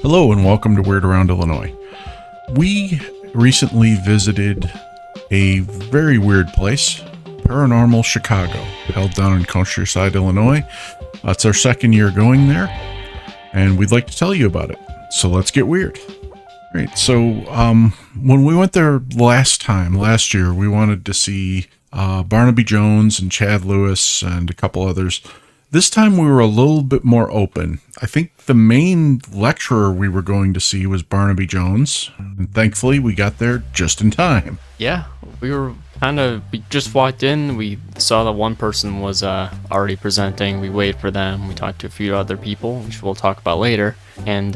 Hello and welcome to Weird Around Illinois. We recently visited a very weird place, Paranormal Chicago, held down in Countryside, Illinois. It's our second year going there, and we'd like to tell you about it. So let's get weird. Right. So when we went there last year, we wanted to see Barnaby Jones and Chad Lewis and a couple others. This time we were a little bit more open. I think the main lecturer we were going to see was Barnaby Jones, and thankfully we got there just in time. Yeah, we just walked in, we saw that one person was already presenting, we waited for them, we talked to a few other people, which we'll talk about later, and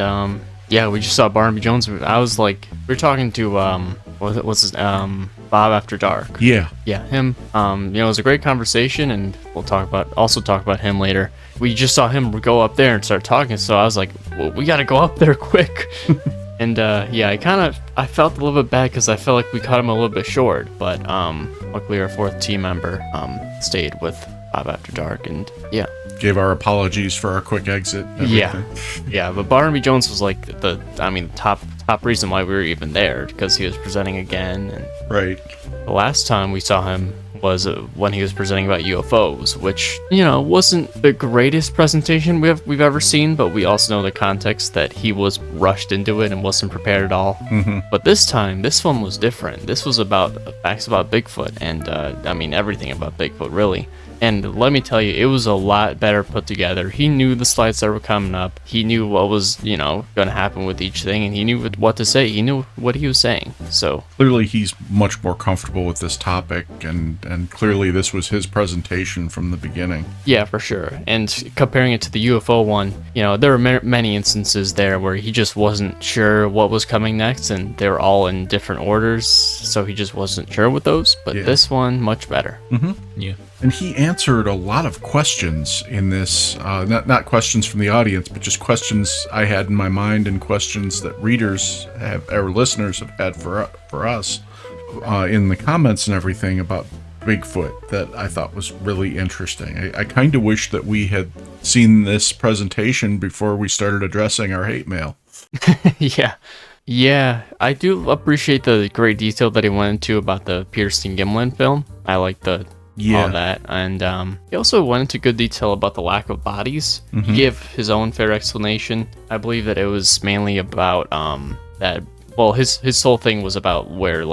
yeah, we just saw Barnaby Jones. I was like, we were talking to, what's his, Bob After Dark. Yeah, him. It was a great conversation, and we'll talk about him later. We just saw him go up there and start talking, so I was like, well, we gotta go up there quick. And I felt a little bit bad because I felt like we cut him a little bit short, but luckily our fourth team member stayed with Bob After Dark, and yeah. Gave our apologies for our quick exit. Yeah, but Barnaby Jones was like the top reason why we were even there, because he was presenting again. And right. The last time we saw him was when he was presenting about UFOs, which wasn't the greatest presentation we've ever seen, but we also know the context that he was rushed into it and wasn't prepared at all. Mm-hmm. But this one was different. This was about facts about Bigfoot and everything about Bigfoot, really. And let me tell you, it was a lot better put together. He knew the slides that were coming up. He knew what was, going to happen with each thing, and he knew what to say. He knew what he was saying. So clearly, he's much more comfortable with this topic, and clearly, this was his presentation from the beginning. Yeah, for sure. And comparing it to the UFO one, there were many instances there where he just wasn't sure what was coming next, and they were all in different orders, so he just wasn't sure with those. But This one, much better. Mm-hmm. Yeah. And he answered a lot of questions in this, not questions from the audience, but just questions I had in my mind and questions that readers or listeners have had for us in the comments and everything about Bigfoot that I thought was really interesting. I kind of wish that we had seen this presentation before we started addressing our hate mail. Yeah, I do appreciate the great detail that he went into about the Piercing Gimlin film. I like all that, and he also went into good detail about the lack of bodies. Mm-hmm. He gave his own fair explanation. I believe that it was mainly about his whole thing was about where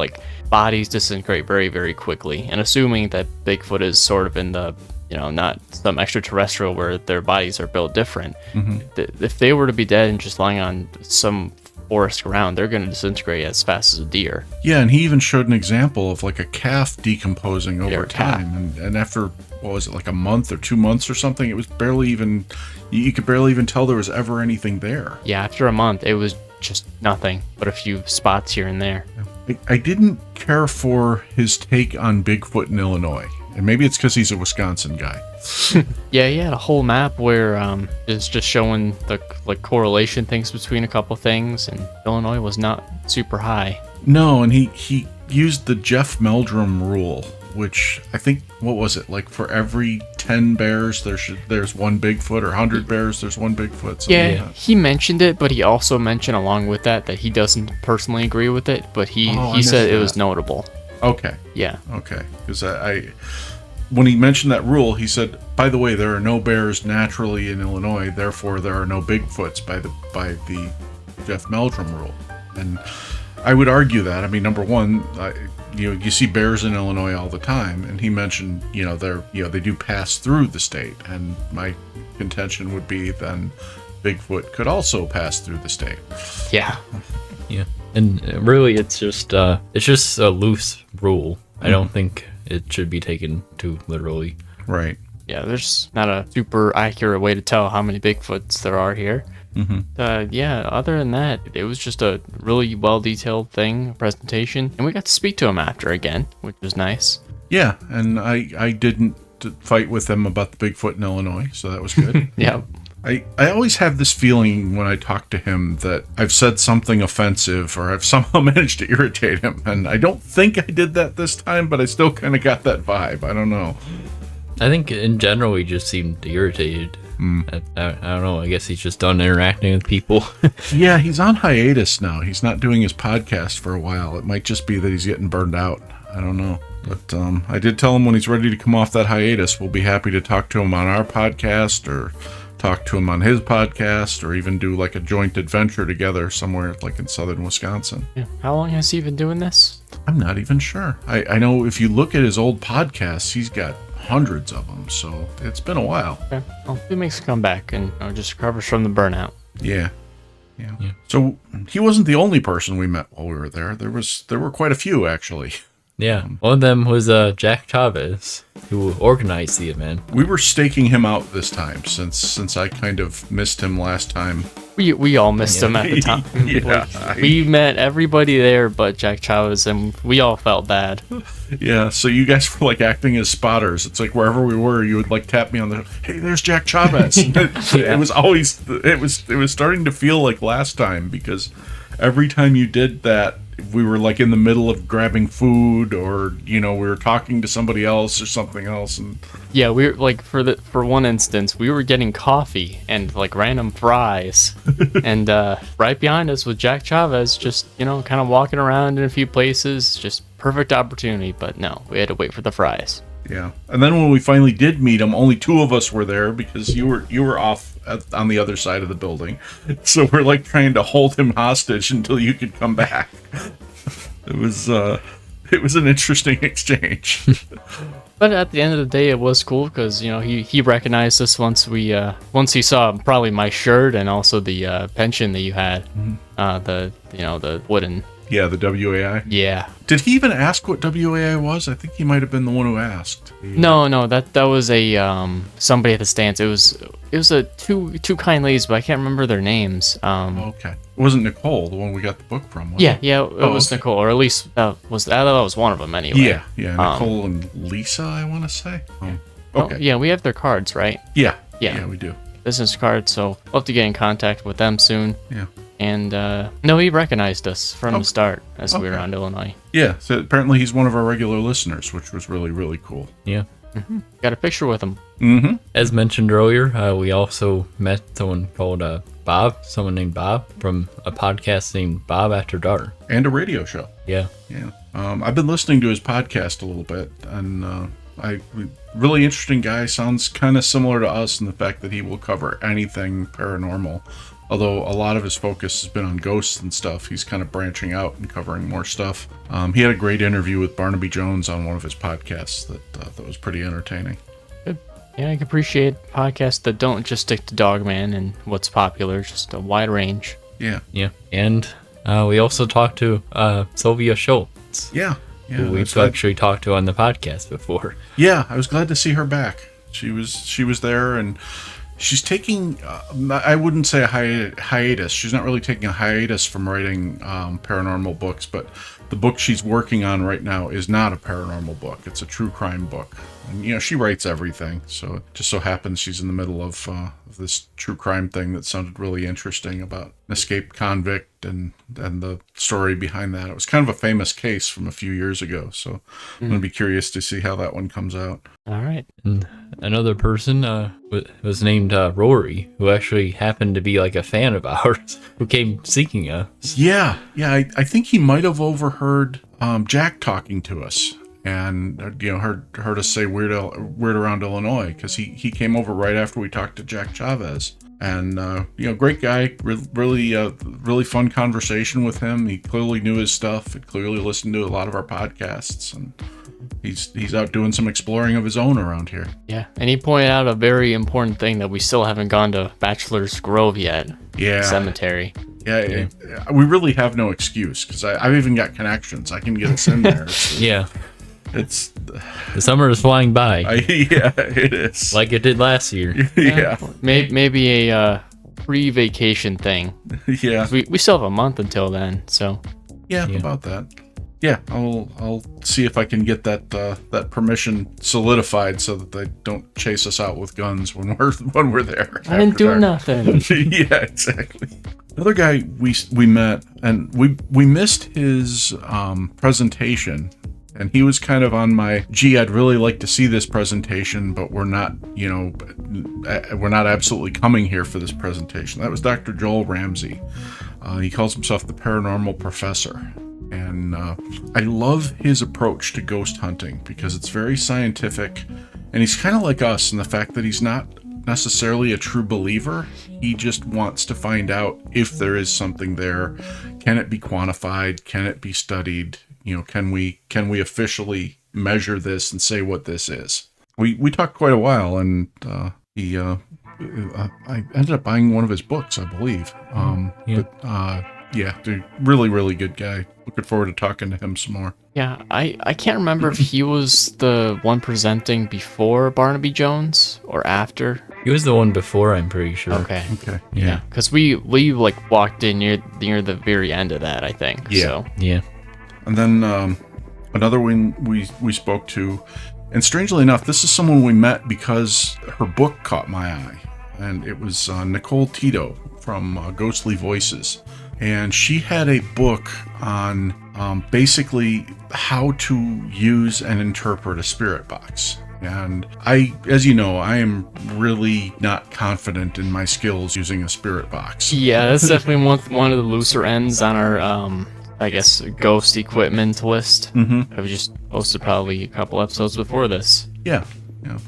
bodies disintegrate very, very quickly, and assuming that Bigfoot is sort of in the not some extraterrestrial where their bodies are built different. Mm-hmm. If they were to be dead and just lying on some forest ground, they're going to disintegrate as fast as a deer. Yeah, and he even showed an example of a calf decomposing over time, and after what was it, a month or 2 months or something, it was barely even, you could barely even tell there was ever anything there. Yeah, after a month it was just nothing but a few spots here and there. I didn't care for his take on Bigfoot in Illinois, and maybe it's because he's a Wisconsin guy. Yeah, he had a whole map where it's just showing the correlation things between a couple things, and Illinois was not super high. No, and he used the Jeff Meldrum rule, which I think, what was it, for every 10 bears there's one Bigfoot, or 100 bears there's one Bigfoot. Yeah, he mentioned it, but he also mentioned along with that he doesn't personally agree with it, but he said it was notable. Okay. Yeah. Okay, because when he mentioned that rule, he said, by the way, there are no bears naturally in Illinois, therefore there are no Bigfoots by the Jeff Meldrum rule. And I would argue that. Number one, you see bears in Illinois all the time, and he mentioned, they do pass through the state, and my contention would be then Bigfoot could also pass through the state. Yeah. Yeah. And really, it's just a loose rule. I don't think it should be taken too literally. Right. Yeah, there's not a super accurate way to tell how many Bigfoots there are here. Mm-hmm. Other than that, it was just a really well-detailed presentation, and we got to speak to him after again, which was nice. Yeah, and I didn't fight with him about the Bigfoot in Illinois, so that was good. Yeah. I always have this feeling when I talk to him that I've said something offensive or I've somehow managed to irritate him, and I don't think I did that this time, but I still kind of got that vibe. I don't know. I think in general he just seemed irritated. I don't know. I guess he's just done interacting with people. Yeah, he's on hiatus now. He's not doing his podcast for a while. It might just be that he's getting burned out. I don't know. But I did tell him when he's ready to come off that hiatus, we'll be happy to talk to him on our podcast or talk to him on his podcast or even do like a joint adventure together somewhere like in southern Wisconsin. Yeah. How long has he been doing this? I'm not even sure. I know if you look at his old podcasts, he's got hundreds of them. So it's been a while. Okay. Well, he makes a comeback and just recovers from the burnout. Yeah. So he wasn't the only person we met while we were there. There were quite a few actually. Yeah, one of them was Jack Chavez, who organized the event. We were staking him out this time since I kind of missed him last time. We all missed him at the time. We met everybody there but Jack Chavez, and we all felt bad. Yeah, so you guys were like acting as spotters. It's like wherever we were, you would like tap me on the, hey, there's Jack Chavez. It was always, it was starting to feel like last time because every time you did that, we were like in the middle of grabbing food or, we were talking to somebody else or something else. And yeah, we were like, for one instance, we were getting coffee and like random fries. And right behind us was Jack Chavez, just, kind of walking around in a few places, just perfect opportunity. But no, we had to wait for the fries. Yeah. And then when we finally did meet him, only two of us were there because you were off on the other side of the building. So we're like trying to hold him hostage until you could come back. It was an interesting exchange. But at the end of the day, it was cool because, he recognized us once he saw probably my shirt and also the pension that you had, the wooden. Yeah, the WAI. Yeah. Did he even ask what WAI was? I think he might have been the one who asked. No, that was a somebody at the stands. It was a two kind ladies, but I can't remember their names. Okay. It wasn't Nicole, the one we got the book from, was Yeah, it? it was okay. Nicole, or at least that was one of them anyway. Yeah, Nicole and Lisa, I want to say. Okay. Yeah, we have their cards, right? Yeah, Yeah. we do. Business cards, so we'll have to get in contact with them soon. Yeah. And no, he recognized us from the start as we were Okay. around Illinois. Yeah, so apparently he's one of our regular listeners, which was really, really cool. Yeah. Got a picture with him. Mm-hmm. As mentioned earlier, we also met someone called someone named Bob from a podcast named Bob After Dark. And a radio show. Yeah. Yeah. I've been listening to his podcast a little bit, and really interesting guy. Sounds kind of similar to us in the fact that he will cover anything paranormal. Although a lot of his focus has been on ghosts and stuff, he's kind of branching out and covering more stuff. He had a great interview with Barnaby Jones on one of his podcasts that was pretty entertaining. Good. Yeah, I can appreciate podcasts that don't just stick to Dogman and what's popular, just a wide range. Yeah. Yeah. And we also talked to Sylvia Schultz. Yeah. Who we've actually talked to on the podcast before. Yeah, I was glad to see her back. She was there, and she's taking, I wouldn't say a hiatus. She's not really taking a hiatus from writing paranormal books, but the book she's working on right now is not a paranormal book. It's a true crime book. And, she writes everything. So it just so happens she's in the middle of this true crime thing that sounded really interesting about an escaped convict and the story behind that. It was kind of a famous case from a few years ago. So I'm going to be curious to see how that one comes out. All right. And another person was named Rory, who actually happened to be like a fan of ours, who came seeking us. Yeah. I think he might have overheard Jack talking to us, and heard us say weird around Illinois, because he came over right after we talked to Jack Chavez. And great guy, really fun conversation with him. He clearly knew his stuff. He clearly listened to a lot of our podcasts, and he's out doing some exploring of his own around here. Yeah, and he pointed out a very important thing, that we still haven't gone to Bachelor's Grove yet. Yeah. Cemetery. Yeah, we really have no excuse, because I've even got connections. I can get us in there. Yeah. It's The summer is flying by, yeah, it is. like it did last year. Yeah. Maybe a pre-vacation thing. Yeah. We still have a month until then, so. Yeah, about that. Yeah, I'll see if I can get that permission solidified so that they don't chase us out with guns when we're there. I didn't do dark. nothing. Yeah, exactly. Another guy we met, and we missed his presentation And he was kind of on my, gee, I'd really like to see this presentation, but we're not, we're not absolutely coming here for this presentation. That was Dr. Joel Ramsey. He calls himself the Paranormal Professor. And I love his approach to ghost hunting because it's very scientific. And he's kind of like us in the fact that he's not necessarily a true believer. He just wants to find out if there is something there. Can it be quantified? Can it be studied? Can we officially measure this and say what this is? We talked quite a while, and I ended up buying one of his books, I believe. Dude, really, really good guy. Looking forward to talking to him some more. Yeah, I can't remember if he was the one presenting before Barnaby Jones or after. He was the one before, I'm pretty sure. Okay. Yeah. Because we like walked in near the very end of that, I think. Yeah. So. Yeah. And then another one we spoke to, and strangely enough, this is someone we met because her book caught my eye, and it was Nicole Tito from Ghostly Voices. And she had a book on basically how to use and interpret a spirit box. And as you know, I am really not confident in my skills using a spirit box. Yeah, that's definitely one of the looser ends on our, I guess, ghost equipment list. Mm-hmm. I've just posted probably a couple episodes before this. Yeah.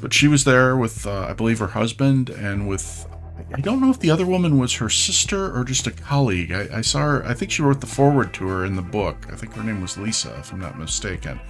But she was there with, I believe, her husband, and with, I don't know if the other woman was her sister or just a colleague. I saw her, I think she wrote the foreword to her in the book. I think her name was Lisa, if I'm not mistaken.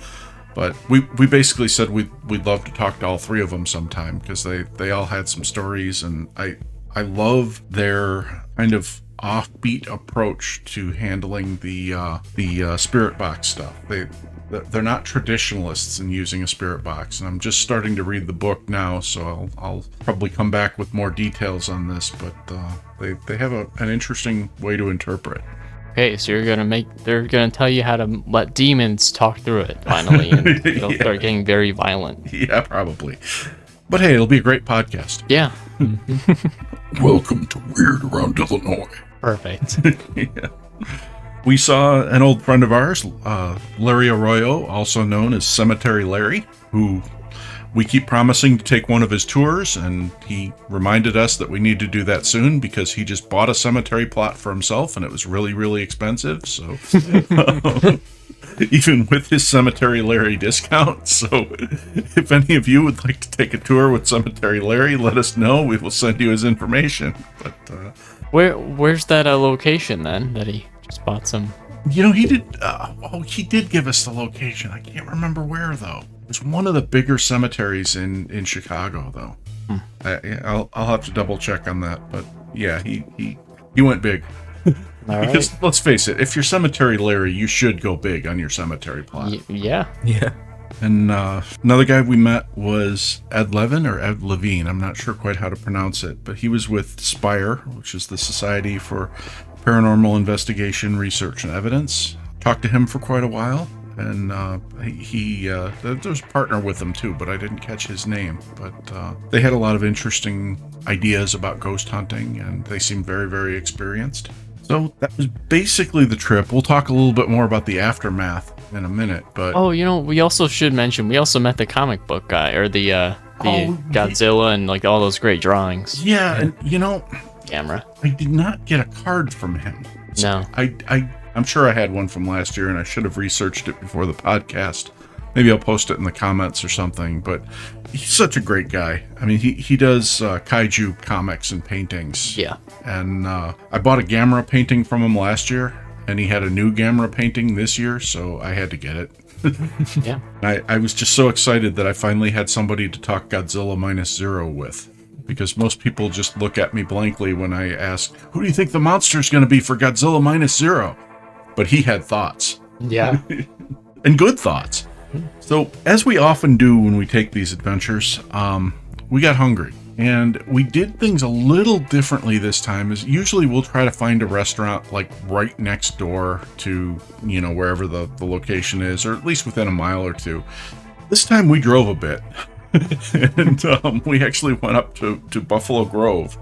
But we basically said we'd love to talk to all three of them sometime because they all had some stories, and I love their kind of offbeat approach to handling the spirit box stuff. They're not traditionalists in using a spirit box, and I'm just starting to read the book now, so I'll probably come back with more details on this, but they have an interesting way to interpret. Okay, so they're gonna tell you how to let demons talk through it finally, and they'll start getting very violent. Yeah, probably. But hey, it'll be a great podcast. Yeah. Welcome to Weird Around Illinois. Perfect. Yeah. We saw an old friend of ours, Larry Arroyo, also known as Cemetery Larry, who we keep promising to take one of his tours, and he reminded us that we need to do that soon because he just bought a cemetery plot for himself, and it was really, really expensive. So even with his Cemetery Larry discount. So if any of you would like to take a tour with Cemetery Larry, let us know. We will send you his information. But where's that location then that he just bought some? He did. He did give us the location. I can't remember where though. It's one of the bigger cemeteries in Chicago though. I'll have to double check on that. But yeah, he went big. All Because right. let's face it, if you're Cemetery Larry, you should go big on your cemetery plot. Yeah. Yeah. And another guy we met was Ed Levin, or Ed Levine. I'm not sure quite how to pronounce it, but he was with SPIRE, which is the Society for Paranormal Investigation, Research, and Evidence. Talked to him for quite a while, and there was a partner with him too, but I didn't catch his name. But they had a lot of interesting ideas about ghost hunting, and they seemed very, very experienced. So that was basically the trip. We'll talk a little bit more about the aftermath in a minute, but we also should mention we also met the comic book guy, or the Godzilla and like all those great drawings. Yeah, and Camera. I did not get a card from him. No. I'm sure I had one from last year, and I should have researched it before the podcast. Maybe I'll post it in the comments or something, but he's such a great guy. I mean, he does kaiju comics and paintings. Yeah. And I bought a Gamera painting from him last year, and he had a new Gamera painting this year, so I had to get it. Yeah. I was just so excited that I finally had somebody to talk Godzilla Minus Zero with. Because most people just look at me blankly when I ask, who do you think the monster's going to be for Godzilla Minus Zero? But he had thoughts. Yeah. And good thoughts. So, as we often do when we take these adventures, we got hungry. And we did things a little differently this time. As usually we'll try to find a restaurant like right next door to, wherever the location is, or at least within a mile or two. This time we drove a bit. And we actually went up to Buffalo Grove,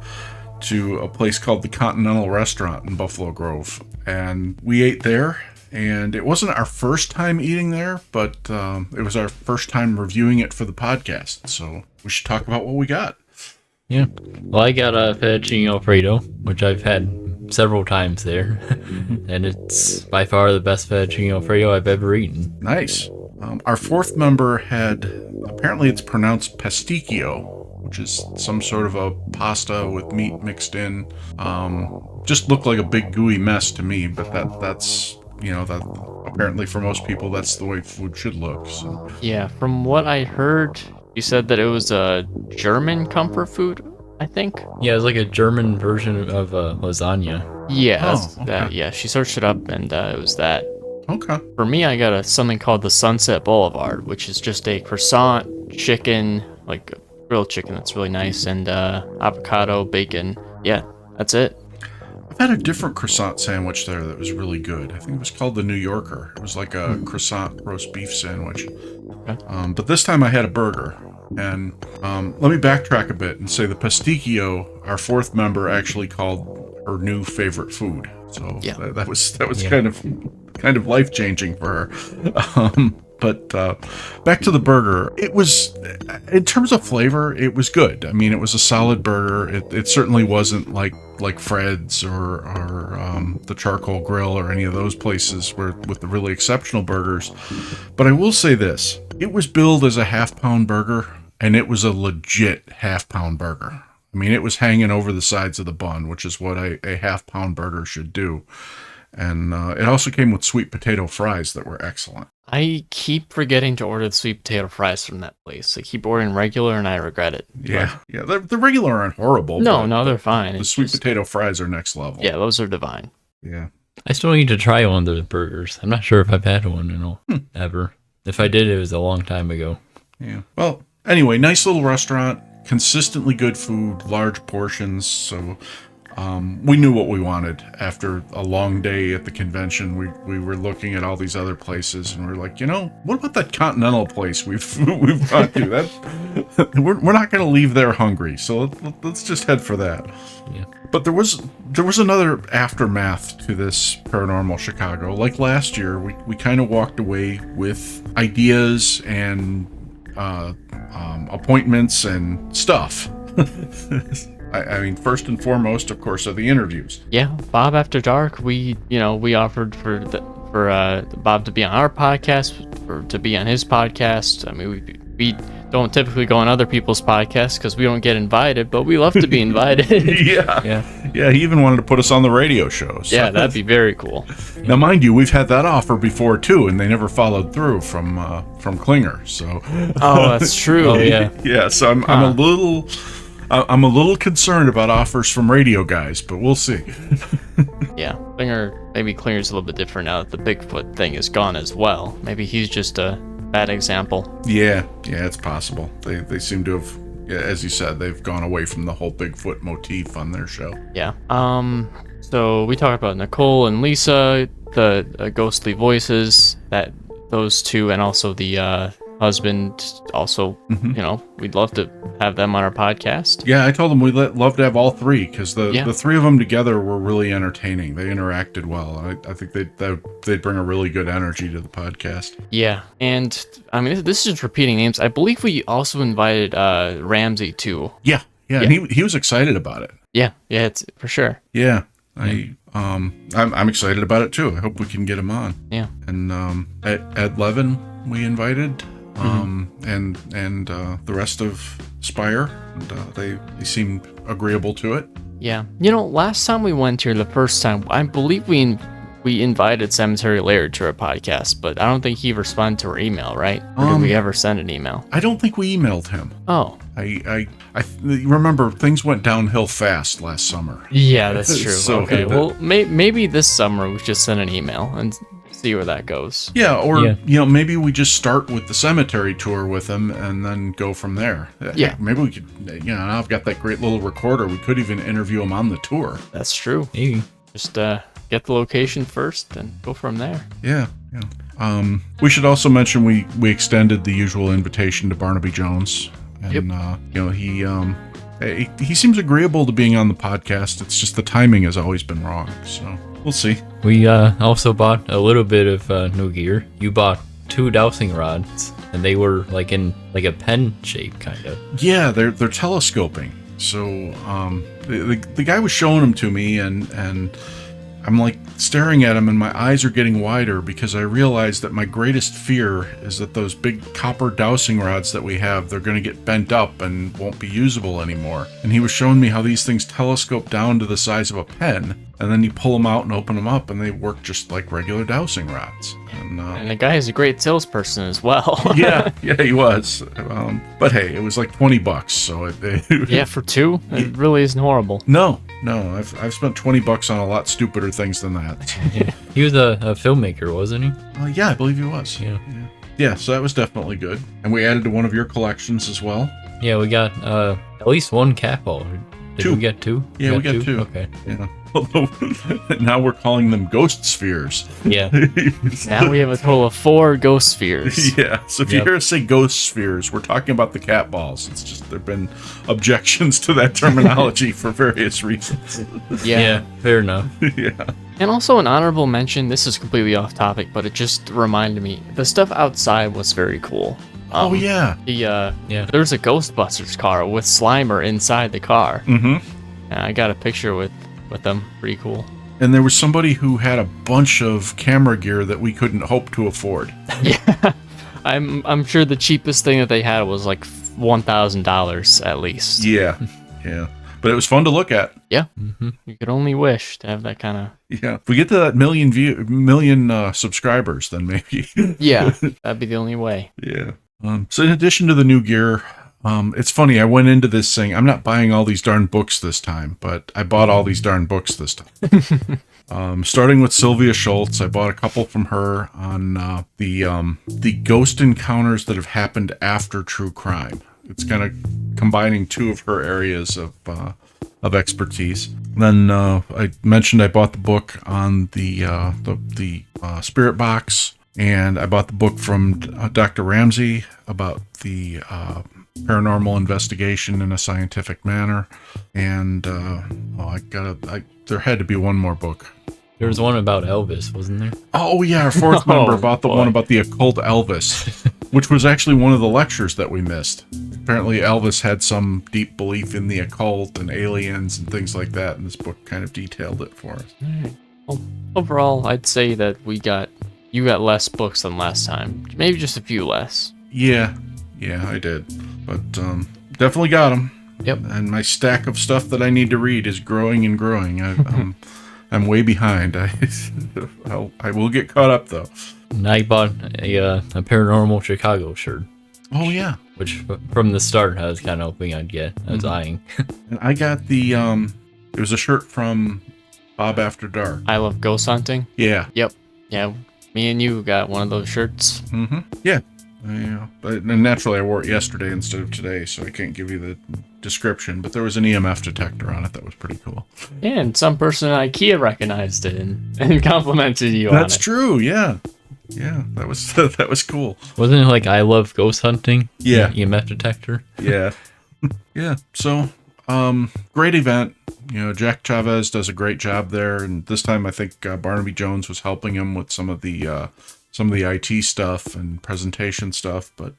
to a place called the Continental Restaurant in Buffalo Grove. And we ate there, and it wasn't our first time eating there, but it was our first time reviewing it for the podcast. So we should talk about what we got. Yeah. Well, I got a fettuccine Alfredo, which I've had several times there, and it's by far the best fettuccine Alfredo I've ever eaten. Nice. Our fourth member had, apparently it's pronounced pasticcio, which is some sort of a pasta with meat mixed in. Just looked like a big gooey mess to me, but that's that apparently for most people that's the way food should look. So. Yeah, from what I heard, you said that it was a German comfort food, I think. Yeah, it's like a German version of lasagna. Yeah, Oh, that's okay. that. Yeah, she searched it up, and it was that. Okay. For me, I got something called the Sunset Boulevard, which is just a croissant, chicken, like grilled chicken that's really nice, and avocado, bacon. Yeah, that's it. I've had a different croissant sandwich there that was really good. I think it was called the New Yorker. It was like a croissant roast beef sandwich. Okay. But this time I had a burger. And let me backtrack a bit and say the pasticcio, our fourth member, actually called her new favorite food. So Yeah. that was kind of life changing for her. But back to the burger, it was, in terms of flavor, it was good. I mean, it was a solid burger. It certainly wasn't like Fred's or the Charcoal Grill or any of those places with the really exceptional burgers. But I will say this: it was billed as a half-pound burger, and it was a legit half-pound burger. I mean, it was hanging over the sides of the bun, which is what a half-pound burger should do. And it also came with sweet potato fries that were excellent. I keep forgetting to order the sweet potato fries from that place. I keep ordering regular, and I regret it. Yeah. The regular aren't horrible. No, but no, they're fine. The It's sweet just- potato fries are next level. Yeah, those are divine. Yeah. I still need to try one of those burgers. I'm not sure if I've had one in ever. If I did, it was a long time ago. Yeah. Well, anyway, nice little restaurant, consistently good food, large portions. So we knew what we wanted. After a long day at the convention, we were looking at all these other places, and we're like, what about that Continental place we've gone to? That we're not going to leave there hungry. So let's just head for that. Yeah. But there was another aftermath to this Paranormal Chicago. Like last year, we kind of walked away with ideas and appointments and stuff. I mean, first and foremost, of course, are the interviews. Yeah, Bob After Dark. We offered for Bob to be on our podcast, or to be on his podcast. I mean, we don't typically go on other people's podcasts because we don't get invited, but we love to be invited. Yeah. He even wanted to put us on the radio show. So. Yeah, that'd be very cool. Now, mind you, we've had that offer before too, and they never followed through from Klinger. So. Oh, that's true. Oh, yeah. Yeah. So I'm a little concerned about offers from radio guys, but we'll see. Yeah, Klinger's a little bit different now that the Bigfoot thing is gone as well. Maybe he's just a bad example. Yeah, it's possible. They seem to have, as you said, they've gone away from the whole Bigfoot motif on their show. Yeah. So we talked about Nicole and Lisa, the ghostly voices, that those two, and also the husband. Also, we'd love to have them on our podcast. Yeah, I told them we'd love to have all three, because the three of them together were really entertaining. They interacted well. I think they'd bring a really good energy to the podcast. Yeah, and I mean, this is just repeating names. I believe we also invited Ramsey too. Yeah, and he was excited about it. Yeah, it's for sure. Yeah, I'm excited about it too. I hope we can get him on. Yeah, and Ed Levin we invited. And the rest of Spire, and they seemed agreeable to it. Yeah. Last time we went here, the first time, I believe we invited Cemetery Laird to our podcast, but I don't think he responded to our email, right? Or did we ever send an email? I don't think we emailed him. Oh. I remember things went downhill fast last summer. Yeah, that's true. So, okay, well, maybe this summer we just send an email and see where that goes. Yeah, or maybe we just start with the cemetery tour with him and then go from there. Yeah, maybe we could. Now I've got that great little recorder. We could even interview him on the tour. That's true. Maybe. Just get the location first and go from there. Yeah. We should also mention we extended the usual invitation to Barnaby Jones, and he seems agreeable to being on the podcast. It's just the timing has always been wrong. So we'll see. We also bought a little bit of new gear. You bought 2 dowsing rods, and they were like in like a pen shape, kind of. Yeah, they're telescoping. So the guy was showing them to me, and I'm like staring at them, and my eyes are getting wider because I realize that my greatest fear is that those big copper dowsing rods that we have, they're going to get bent up and won't be usable anymore. And he was showing me how these things telescope down to the size of a pen, and then you pull them out and open them up, and they work just like regular dowsing rods. And the guy is a great salesperson as well. yeah, he was. But hey, it was like $20, so yeah, for 2, it really isn't horrible. No, I've spent $20 on a lot stupider things than that. Yeah. He was a filmmaker, wasn't he? Yeah, I believe he was. Yeah, so that was definitely good. And we added to one of your collections as well. Yeah, we got at least 1 cat ball. Did 2. we get 2? Yeah, we got 2. Okay. Yeah. Although now we're calling them ghost spheres. Yeah. Now we have a total of 4 ghost spheres. Yeah, so if you hear us say ghost spheres, we're talking about the cat balls. It's just there have been objections to that terminology for various reasons. Yeah, fair enough. Yeah. And also an honorable mention, this is completely off topic, but it just reminded me, the stuff outside was very cool. Oh, yeah. There's a Ghostbusters car with Slimer inside the car. Mm-hmm. I got a picture with them. Pretty cool. And there was somebody who had a bunch of camera gear that we couldn't hope to afford. Yeah. I'm sure the cheapest thing that they had was like $1,000 at least. Yeah. But it was fun to look at. Yeah. Mm-hmm. You could only wish to have that kind of... Yeah. If we get to that million subscribers, then maybe. Yeah. That'd be the only way. Yeah. So in addition to the new gear, it's funny, I went into this saying, I'm not buying all these darn books this time, but I bought all these darn books this time. Starting with Sylvia Schultz, I bought a couple from her on the ghost encounters that have happened after true crime. It's kind of combining 2 of her areas of expertise. Then I mentioned I bought the book on the spirit box, and I bought the book from Dr. Ramsey about the paranormal investigation in a scientific manner. And there had to be one more book. There was one about Elvis, wasn't there? Oh yeah, our 4th member about the one about the occult Elvis, which was actually one of the lectures that we missed. Apparently Elvis had some deep belief in the occult and aliens and things like that, and this book kind of detailed it for us. Well, overall, I'd say that you got less books than last time. Maybe just a few less. Yeah, I did. But definitely got them. Yep. And my stack of stuff that I need to read is growing and growing. I'm way behind. I will get caught up though. And I bought a Paranormal Chicago shirt. Oh yeah. Which from the start I was kind of hoping I'd get. I was eyeing. And I got the it was a shirt from Bob After Dark. I love ghost hunting. Yeah. Yep. Yeah. Me and you got one of those shirts. Mm-hmm. Yeah. But naturally I wore it yesterday instead of today, so I can't give you the description, but there was an EMF detector on it that was pretty cool. Yeah, and some person at IKEA recognized it and complimented you on it. That's true, yeah. Yeah, that was cool. Wasn't it like I love ghost hunting? Yeah. EMF detector? Yeah. Yeah, so great event. Jack Chavez does a great job there, and this time I think Barnaby Jones was helping him with some of the IT stuff and presentation stuff, but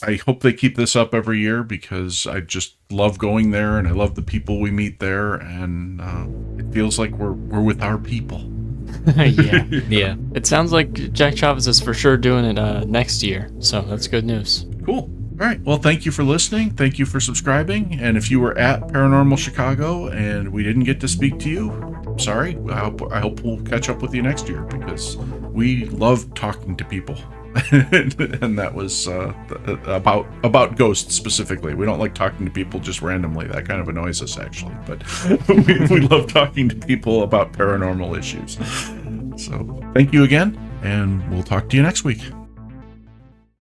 I hope they keep this up every year because I just love going there and I love the people we meet there, and it feels like we're with our people. Yeah. It sounds like Jack Chavez is for sure doing it next year, so that's good news. Cool. All right. Well, thank you for listening. Thank you for subscribing. And if you were at Paranormal Chicago and we didn't get to speak to you, I'm sorry. I hope we'll catch up with you next year because we love talking to people. And that was about ghosts specifically. We don't like talking to people just randomly. That kind of annoys us, actually. But we love talking to people about paranormal issues. So thank you again, and we'll talk to you next week.